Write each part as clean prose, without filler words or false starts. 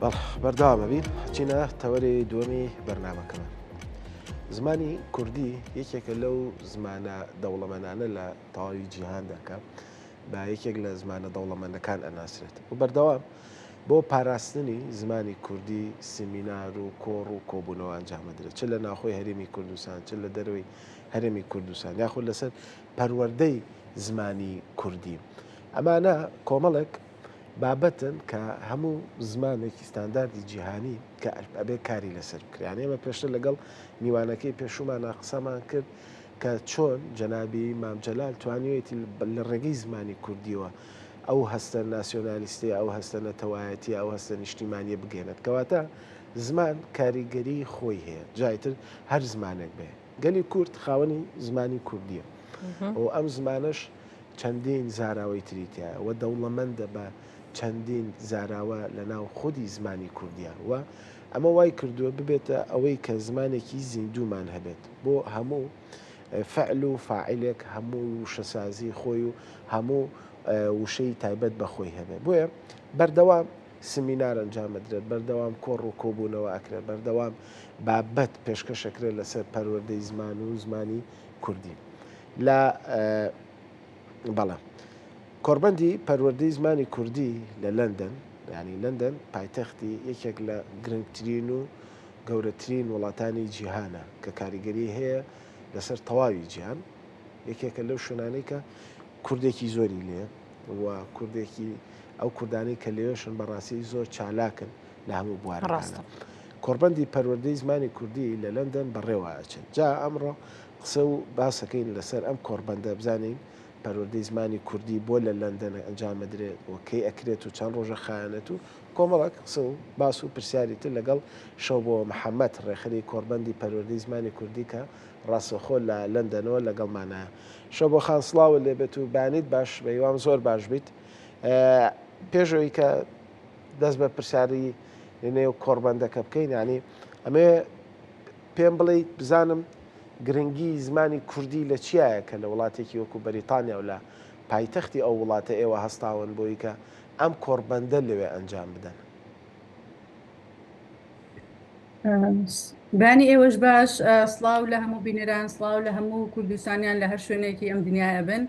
بەرداوامە بین چینە تەوەری دووەمی بەرنامەکەمە. زمانی کوردی یەکێکە لەو زمانە دەوڵەمەندانە لە تەواوی جیهانداکە با یەکێک لە زمانە دەوڵەمەندەکان ئەناسرێت و بەردەوام بۆ پاراستنی زمانی کوردی سیمینار و کۆڕ و کۆبوونەوە ئەنجامەدرێت، چ لە ناخۆی هەرێمی کوردستان، چ لە دەروی هەرێمی کوردستان، یاخود لەسەر پەروەردەی زمانی کوردی. ئەمانە کۆمەڵێک بابەتن کە هەموو زمانێکی ستانداردی جیهانی کە ئەبێ کاری لەسەر بکرێن. ئێمە پێشتر لەگەڵ میوانەکەی پێشومانە قسەمان کرد کە چۆن جەنابی مام جەلال توانیوێتی لە ڕێگەی زمانی کوردیەوە ئەو هەستە ناسیۆنالیستی، ئەو هەستە نەتەوایەتی، ئەو هەستە نیشتیمانیە بگێنێت، کەواتە زمان کاریگەری خۆی هەیە، جایتر هەر زمانێک بێ. گەلی کورد خاوەنی زمانی کوردیە و ئەم زمانش چەندین زاراوەی تریتیایە و دەوڵەمەندە بە چەندین زاراوە لە ناو خودی زمانی کوردیان و ئەمە وای کردووە ببێتە ئەوەی کە زمانێکی زیندومان هەبێت بۆ هەموو فعل و فاعلێک، هەموو وشەسازی خۆی و هەموو وشەی تایبەت بەخۆی هەبێت. بۆیە بەردەوام سمینار ئەنجامەدرێت، بەردەوام کۆڕ و کۆبوونەوە ئەکرێت، بەردەوام بابەت پێشکەشەکرێت لەسەر پەروەردەی زمان و زمانی کوردی. لە بەڵێ کۆڕبەندی پەروەردەی زمانی کوردی لە لەندەن، ینی لەندەن پایتەختی یەکێک لە گرنگترین و گەورەترین وڵاتانی جیهانە کە کاریگەری هەیە لەسەر تەواوی جیهان، یەکێکە لەو شوێنانەی کە کوردێکی زۆری لێ و کوردێکی ئەو کوردانەی کە لێوێشن بەڕاستی زۆر چالاکن لە هەموو بوارەکانە. کۆڕبەندی پەروەردەی زمانی کوردی لە لەندەن بەڕێوە ئەچێت. جا ئەمڕۆ قسە و باسەکەین لەسەر ئەم کۆڕبەندە بزانین پەروەردەی زمانی کوردی بۆ لە لەندەن ئەنجامەدرێت و کەی ئەکرێت و چەند ڕۆژە خایەنێت و کۆمەڵک قسە و باس و پرسیاریتر لەگەڵ شەو بۆ محەممەد ڕێخەری کۆڕبەندی پەروەردەی زمانی کوردی کە ڕاستەخۆ لە لەندەنەوە لەگەڵمانە. شەو بۆ خانسڵاوە لێبێت و بانیت باش بەیوام زۆر باش بیت. پێشەوەی کە دەست بە پرسیاری نێو کۆڕبەندەکە بکەین، ینی ئەمێ پێم بڵێ بزانم گرنگی زمانی کوردی لە چیایە کە لە وڵاتێکی وەکو بەریتانیا و لە پایتەختی ئەو وڵاتە ئێوە هەستاون بۆی کە ئەم کۆڕبەندە لەوێ ئەنجام بدەن. بانی ئێوەش باش، سڵاو لە هەموو بینەران، سڵاو لە هەموو کوردستانیان لە هەر شوێنێکی ئەم دنیاە بن.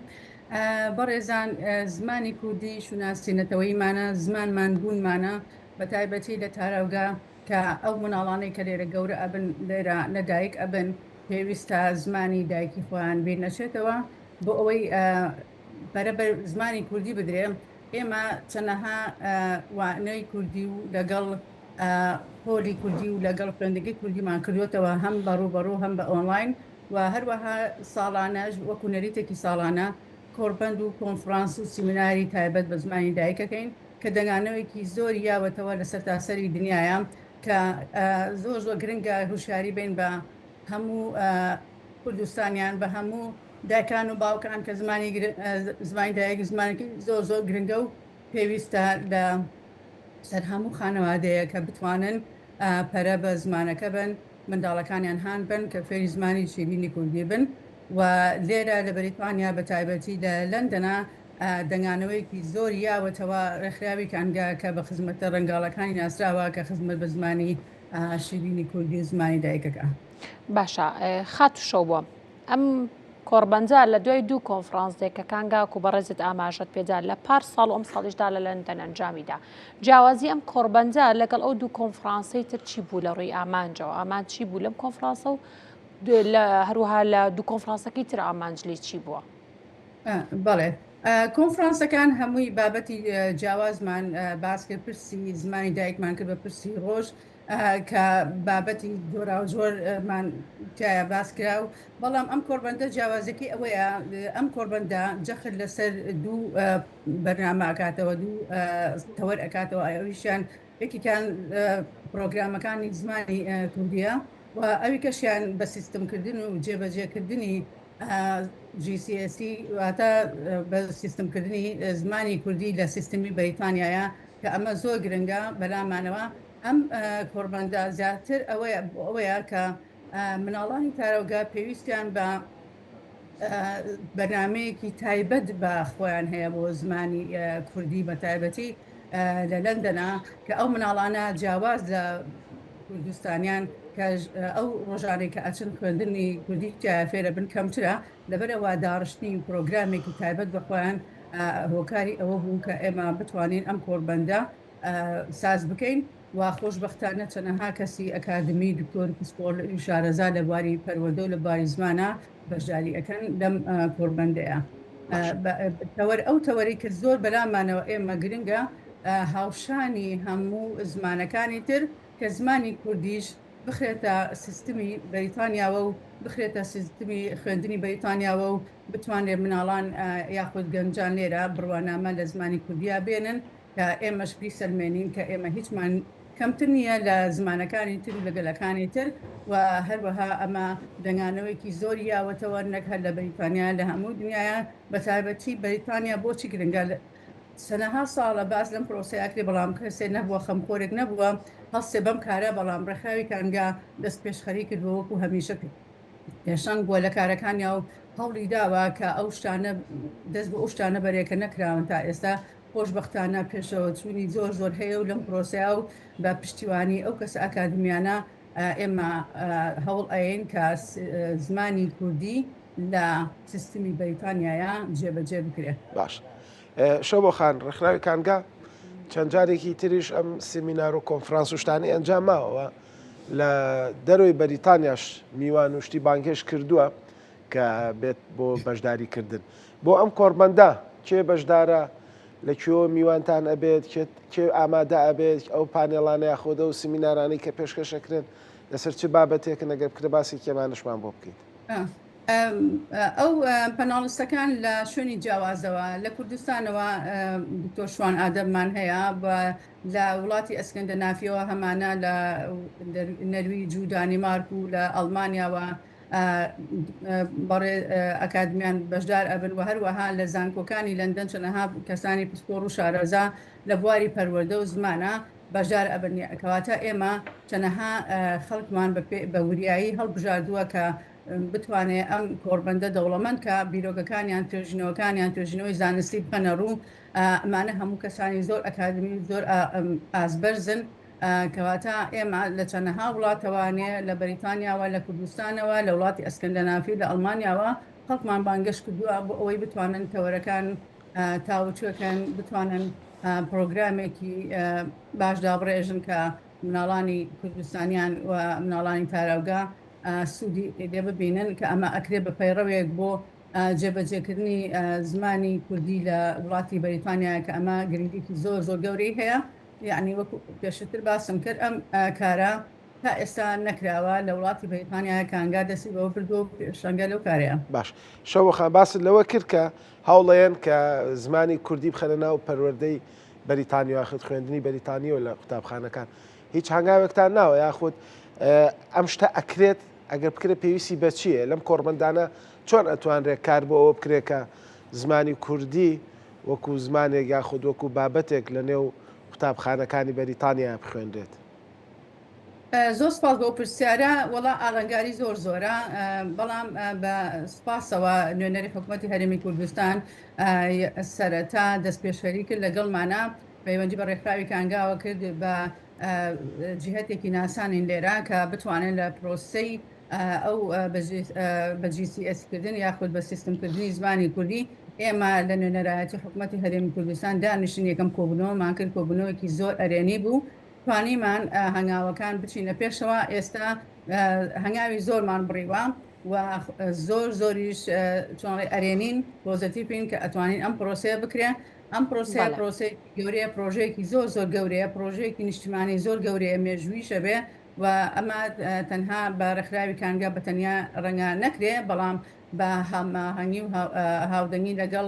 بەڕێزان، زمانی کوردی شوناسینەتەوەیمانە، زمانمان بوونمانە، بە تایبەتی لە تاراوگا کە ئەو مناڵانەی کە لێرە گەورە ئەبن لێرە لەدایک ئەبن پێویستە زمانی دایکی خۆیان بیر نەچێتەوە بۆ ئەوەی بەرەبەر زمانی کوردی بدرێ. ئێمە چەندەها وانەی کوردی و لەگەڵ پۆلی کوردی و لەگەڵ خوێندەگەی کوردیمان کردوێتەوە، هەم بەڕوبەڕوو هەم بە ئۆنلاین و هەروەها ساڵانەش وەکو نەریتێکی ساڵانە کۆڕبەند و کۆنفرانس و سیمیناری تایبەت بە زمانی دایکەکەین کە دەنگانەوەیکی زۆر یاوەتەوە لە سەرتاسەری دنیاە کە زۆر زۆر گرنگە هوشیاری بین بە هەموو کوردستانیان، بە هەموو دایکان و باوکان کە زمانی دایک زمانێکی زۆر زۆر گرنگە و پێویستە لە سەر هەموو خانەوادەیە کە بتوانن پەرە بە زمانەکە بن، منداڵەکانیان هاان بن کە فێری زمانی شیرینی کوردی بن. و لێرە لە بەریتانیا بە تایبەتی لە لەندەنە دەنگانەوەیکی زۆر یاوەتەوە ڕێکخراوی کانگا کە بە خزمەتە ڕەنگاڵەکانی ناسراوە کە خزمەت بە زمانی شیرینی کوردی و زمانی دایکەکە. باشە، خات شەو بووە ئەم کۆڕبەنجە لە دوای دوو کۆنفرانس دێکەکانگا و بەڕێزت ئاماژەت پێدا لە پار ساڵ ئەم ساڵیشدا لە لەندەن ئەنجامیدا. جیاوازی ئەم کۆڕبەنجە لەگەڵ ئەو دوو کۆنفرانسی تر چی بوو لە ڕووی ئامانجەوە؟ ئامان چی بوو لەم کۆنفرانسە و هەروها لە دوو کۆنفرانسەکەی تر ئامانجلی چی بووە؟ بەڵێ، کۆنفرانسەکان هەمووی بابەتی جیاوازمان باس کرد، پرسی زمانی دایکمان کرد بە پرسی ڕۆژ کە بابەتی جۆرا و زۆرمان تایە باس کرا و بەڵام ئەم کۆڕبەندە جیاوازەکەی ئەوەیە ئەم کۆڕبەندە جەخت لەسەر دوو بەرنامە ئەکاتەوە، دوو تەوەر ئەکاتەوە. ئەویشیان یەکێکیان پرۆگرامەکانی زمانی کوردیە و ئەوی کەشیان بە سیستمکردن و جێبەجێکردنی GCSE واتە بە سیستمکردنی زمانی کوردی لە سیستمی بەریتانیایە کە ئەمە زۆر گرنگە بەلامانەوە. ئەم کۆڕبەندە زیاتر ئەوەیە کە مناڵانی تارەوگا پێویستیان بە بەرنامەیەکی تایبەت بە خۆیان هەیە بۆ زمانی کوردی بە تایبەتی لە لەندەنا کە ئەو مناڵانە جیاواز لە کوردستانیان کە ئەو ڕۆژانێک کە ئەچن خوێندنی کوردی فێرە بن کەمترە لەبەرەوە داڕشتنی پرۆگرامێکی تایبەت بەخۆیان هۆکاری ئەوە بوو کە ئێمە بتوانین ئەم کۆربەندە ساز بکەین و خۆشبەختانە چەنەها کەسی ئەکادمی دکتۆر پسپۆر شارەزا لە بواری پەروەردە و لە بواری زمانە بەشداری ئەەکەن لەم کۆربەندەیە. ئەو تەوەری کە زۆر بەلامانەوە ئێمە گرنگە هاوشانی هەموو زمانەکانی تر کە زمانی کوردیش بخرێتە سیستمی بەریتانیاوە و بخرێتە سیستمی خوێندنی بەریتانیاوە و بتوانێت مناڵان یاخود گەنجان لێرە بڕوانامە لە زمانی کوردیا بێنن کە ئێمەش بیسەلمێنین کە ئێمە هیچمان کەمتر نییە لە زمانەکانی تر و لەگەلەکانی تر و هەروەها ئەمە دەنگانەوەیکی زۆری یاوەتەوە نەک هەر لە بەریتانیا لە هەموو دنیاە بە تایبەتی بەریتانیا بۆچی گرنگە سەنەها ساڵە باس لەم پرۆسەیەکری بەڵام کەسێ نەبووە خەمخۆرێک نەبووە هەستێ بەم کارە بەڵام ڕێکخراوی کانگا دەست پێشخەری کردووە وەکو هەمیشە پێشەنگ بووە لە کارەکانیا و هەوڵی داوە کە ئەو شتانە دەست بە ئەو شتانە بەرێکە نەکراون تا ئێستا خۆشبەختانە پێشەوە چوونی زۆر هەیە و لەم پرۆسیا و بە پشتیوانی ئەو کەس ئاکادمیانە ئێمە هەوڵ ئەین کە زمانی کوردی لە سیستمی بەریتانیایە جێبەجێ بکرێت. باش شەو بۆ خان ڕێکخراوی کانگا چەند جارێکی تریش ئەم سیمینار و کۆنفرانس و شتانی ئەنجام ماوە لە دەروی بەریتانیاش میوان و شتی بانگێش کردووە کە بێت بۆ بەشداریکردن بۆ ئەم کۆربەندە کێ بەشدارە لەکوێ میوانتان ئەبێت کێ ئامادە ئەبێت ئەو پانێڵانە یاخۆدە و سیمینارانی کە پێشکەشەکرێن لەسەر چ بابەتێکن ئەگەر بکرێ باسی کێمانشمان بۆ بکەیت. ئەو پەناڵستەکان لە شوێنی جیاوازەوە لە کوردستانەوە دکتۆر شوان ئادەممان هەیە لە وڵاتی ئەسکەندە نافیەوە هەمانە لە نەرویج و دانیمارک و لە ئەڵمانیاوە بەڕێ ئەکادمیان بەشدار ئەبن و هەروەها لە زانکۆکانی لەندەن چەنەها کەسانی پسپۆر و شارەزا لە بواری پەروەردە و زمانە بەشدار ئەبن کەواتە ئێمە چەنەها خەڵکمان بە وریایی هەڵبژاردووە کە بتوانێت ئەم کۆربەندە دەوڵەمەند کە بیرۆگەکانیان توێژینەوەکانیان توێژینەوەی زانستی بخەنە ڕوو ئەمانە هەموو کەسانی زۆر ئەکادمی زۆر ئازبەرزن کەواتە ئێمە لە چەندەها وڵاتەوانێ لە بەریتانیاوە لە کوردستانەوە لە وڵاتی ئەسکەندەنافی لە ئەڵمانیاوە خەڵکمان بانگەش کردووە بۆ ئەوەی بتوانن تەوەرەکان تاوچوەکەن بتوانن پرۆگرامێکی باش دابڕێژن کە مناڵانی کوردستانیان و مناڵانی تاراوگا سوودی لێ ببینن کە ئەمە ئەکرێ بە پەیڕەوێک بۆ جێبەجێکردنی زمانی کوردی لە وڵاتی بەریتانیا کە ئەمە گرنگێکی زۆر گەورەی هەیە یعنی وەکو پێشتر باسم کرد ئەم کارە تا ئێستا نەکراوە لە وڵاتی بەریتانیا کانگا دەستی بەوە کردو پێشەنگە لەو کارەیە. باش شەوەخان باست لەوە کرد کە هەوڵەیەن کە زمانی کوردی بخەنە ناو پەروەردەی بەریتانیا یاخود خوێندنی بەریتانیۆ لە قوتابخانەکان هیچ هەنگاوێکتان ناوە یاخود ئەم شتە ئەکرێت ئەگەر بکرێت پێویستی بە چییە لەم کۆربەندانە چۆن ئەتوانرێت کار بۆ ئەوە بکرێت کە زمانی کوردی وەکو زمانێک یاخود وەکو بابەتێک لە نێو قوتابخانەکانی بەریتانیا بخوێندرێت. زۆر سپاس بۆ پرسیارە وەڵا ئاڵنگاری زۆرە بەڵام بە سپاسەوە نوێنەری حکوومەتی هەرێمی کوردستان سەرەتا دەست پێشخەری کرد لەگەڵمانە پەیوەندی بە ڕێکخراوی کانگاوە کرد بە جیهەتێکی ناسانین لێرە کە بتوانن لە پرۆسەی ئەو بە GCSکردن یاخود بە سیستمکردنی زمانی کوردی ئێمە لە نوێنەرایەتی حکوومەتی هەرێمی کوردستان دانیشتن یەکەم کۆبوونەوەمان کرد کۆبوونەوەیکی زۆر ئەرێنی بوو توانیمان هەنگاوەکان بچینە پێشەوە ئێستا هەنگاوی زۆرمان بڕیوە و زۆریش چۆنڵی ئەرێنین پۆزتیڤین کە ئەتوانین ئەم پرۆسەیە بکرێ ئەم پرۆسی گەورەیە پرۆژەیەکی زۆر گەورەیە پرۆژەیەکی نیشتیمانی زۆر گەورەیە مێژوویشە بێ و ئەمە تەنها بە ڕێکخراوی کانگا بە تەنیا ڕەنگە نەکرێ بەڵام بە هەماهەنگی و هاودەنگی لەگەڵ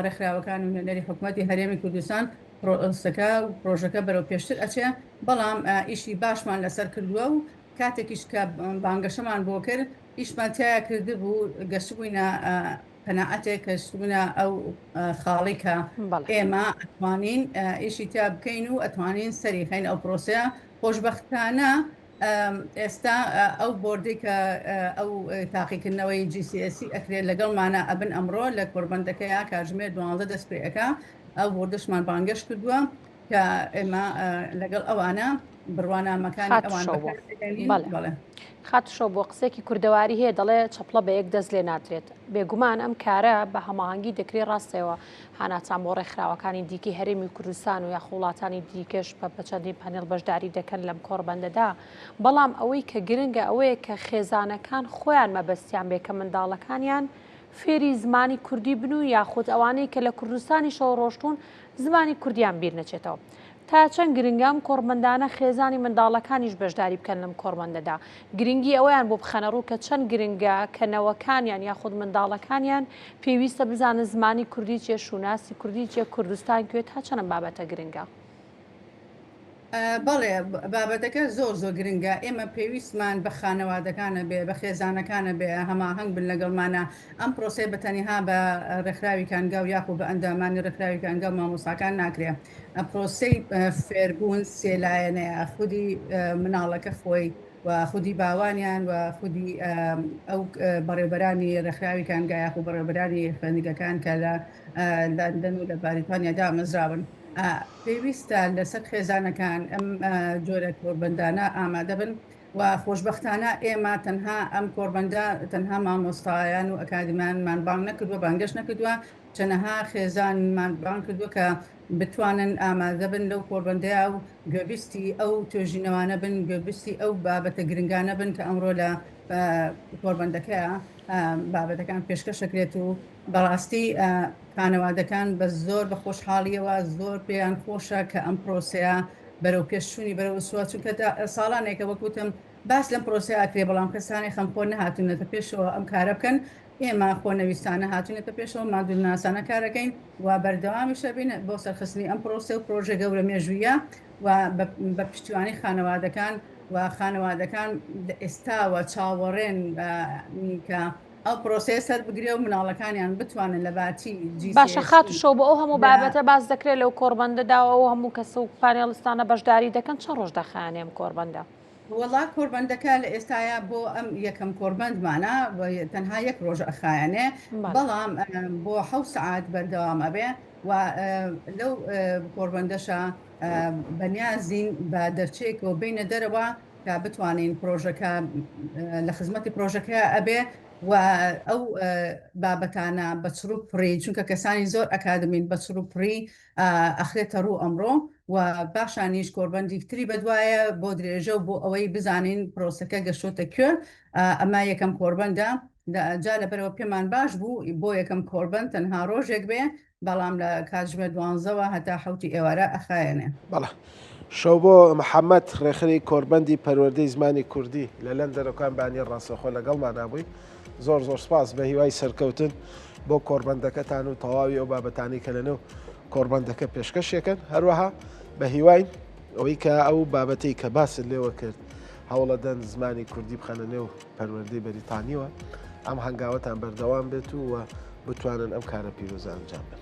ڕێکخراوەکان و نوێنەری حکوومەتی هەرێمی کوردستان پرۆسەکە و پرۆژەکە بەرەو پێشتر ئەچێ بەڵام ئیشی باشمان لەسەر کردووە و کاتێکیش کە بانگەشەمان بۆ کرد ئیشمان تایە کرده بوو گەشتبووینە قەناعەتێک کەشتبوونە ئەو خاڵی کە ئێمە ئەتوانین ئیشی تا بکەین و ئەتوانین سەریخین ئەو پرۆسەیە خۆشبەختانە ئێستا ئەو بۆردی کە ئەو تاقیکردنەوەی GCSE ئەکرێت لەگەڵمانە ئەبن ئەمڕۆ لە کۆربەندەکەیە کاژمێر 12 دەست پێەکە ئەو بۆردشمان بانگەش کردووە کە ئێمە لەگەڵ ئەوانە بڕوانامەکانی ئەوان بەڵێ خاتشۆ بۆ قسێکی کوردەواری هەیە دەڵێ چەپڵە بە یەک دەست لێ ناترێت بێگومان ئەم کارە بە هەماهنگگی دەکرێت ڕاستەوە هاناچان بۆ ڕێکخراوەکانی دیکی هەرێمی کوردستان و یا وڵاتانی دیکەش بە چەندین پەنێڵ بەشداری دەکەن لەم کۆڕبەندەدا بەڵام ئەوەی کە گرنگە ئەوەیە کە خێزانەکان خۆیان مەبەستیان بێ کە منداڵەکانیان فێری زمانی کوردی بن و یاخود ئەوانەی کە لە کوردستانی شەو ڕۆشتون زمانی کوردیان بیر نەچێتەوە تا چەند گرنگام کۆڕمەندانە خێزانی منداڵەکانیش بەشداری بکەن لەم کۆڕمەندەدا گرنگی ئەویان بۆ بخەنە ڕوو کە چەند گرنگە کەنەوەکانیان یاخود منداڵەکانیان پێویستە بزانن زمانی کوردی چێ شوناسی کوردی چێ کوردستان کوێت تا چەند بابەتە گرنگە بەڵێ بابەتەکە زۆر گرنگە ئێمە پێویستمان بە خانەوادەکانە بێ بە خێزانەکانە بێ هەماهنگ بن لەگەڵمانە ئەم پرۆسی بەتەنیها بە ڕێکخراوی کانگا و یاخو بە ئەندامانی ڕێکخراوی کانگا و مامۆساکان ناکرێ پرۆسەی فێربوون سێلایەنەیە خودی مناڵەکە خۆی و خودی باوانیان و خودی ئەو بەڕێبەرانی ڕێکخراوی کانگا یاخو بەڕێبەرانی خوێندنگەکان کە لە لەندەن و لە بریتانیادا مەزراون پێویستە لەسەر خێزانەکان ئەم جۆرە کۆربەندانە ئامادە بن و خۆشببختانە ئێمە تەنها ئەم کۆربەندە تەنها مامۆستایان و ئەکادیمانمان بانگ نەکردووە بانگەش نەکردووە چەنەها خێزانمان بان کردووە کە بتوانن ئامادە بن لەو کۆربەندەیە و گوێبیستی ئەو توێژینەوانە بن گوێبیستی ئەو بابەتە گرنگانە بن کە ئەمڕۆ لە کۆربەندەکەیە بابەتەکان پێشکەشەکرێت و بەڕاستی خانەوادەکان بە زۆر بە خۆشحاڵیەوە زۆر پێیان خۆشە کە ئەم پرۆسەیە بەرەو پێشچوونی بەرەو سووە چونکە ساڵانێکە وەکوتم باس لەم پرۆسەیەکرێ بەڵام کەسانی خەمخۆ نەهاتونەتە پێشەوە ئەم کارە بکەن ئێمە خۆنەویستانە هاتوونێتە پێشەوە مادوناسانە کارەکەین و بەردەوامیشە بین بۆ سەرخستنی ئەم پرۆسە و پرۆژە گەورە مێژویە و بە پشتیوانی خانەوادەکان و خانەوادەکان ئێستاوە چاوەڕێن کە ئەو پرۆسەیە سەر بگرێ و مناڵەکانیان بتوانن لە باتی باشە خاتشۆ بۆ ئەو هەموو بابەتە باز دەکرێت لەو کۆربەندەداوە ئەو هەموو کەس و پانێڵستانە بەشداری دەکەن چەند ڕۆژ دەخانێم کۆربەندە وڵا کۆربەندەکە لە ئێستاە بۆ ئەم یەکەم کۆربەندمانە تەنها یەک ڕۆژ ئەخایەنێ بەڵام بۆ 7 سعات بەردەوام ئەبێ و لەو کۆربەندەشە بەنیازین بە دەرچێکەوە بینە دەرەوە کە بتوانین پرۆژەکە لە خزمەتی پرۆژەکە ئەبێ و ئەو بابەتانە بە چڕوو پڕی چونکە کەسانی زۆر ئەکادمین بە چڕوو پڕی ئەخرێتە ڕوو ئەمڕۆ و باشانیش کۆربەندی تری بەدوایە بۆ درێژە و بۆ ئەوەی بزانین پرۆسەکە گەشتۆتە کوێ ئەمە یەکەم کۆربەندە جا لەبەرەوە پێمان باش بوو بۆ یەکەم کۆربەند تەنها ڕۆژێک بێ بەڵام لە کاتژمێر 12ەوە هەتا حوتی ئێوارە ئەخایەنێ بەڵێ شەو بۆ محەممەد ڕێخری کۆربەندی پەروەردەی زمانی کوردی لە لەندەرەکان بانی ڕاستەخۆ لەگەڵمان نبووی زۆر سپاس بە هیوای سەرکەوتن بۆ کۆربەندەکەتان و تەواوی ئەو بابەتانی کە لەنێو کۆربەندەکە پێشکەشێکن هەروەها بە هیوای ئەوەی کە ئەو بابەتی کە باست لێوە کرد هەوڵەدەن زمانی کوردی بخەنە نێو پەروەردەی بەریتانیەوە ئەم هەنگاوەتان بەردەوام بێت و بتوانن ئەم کارە پیرۆزە ئەنجام بن.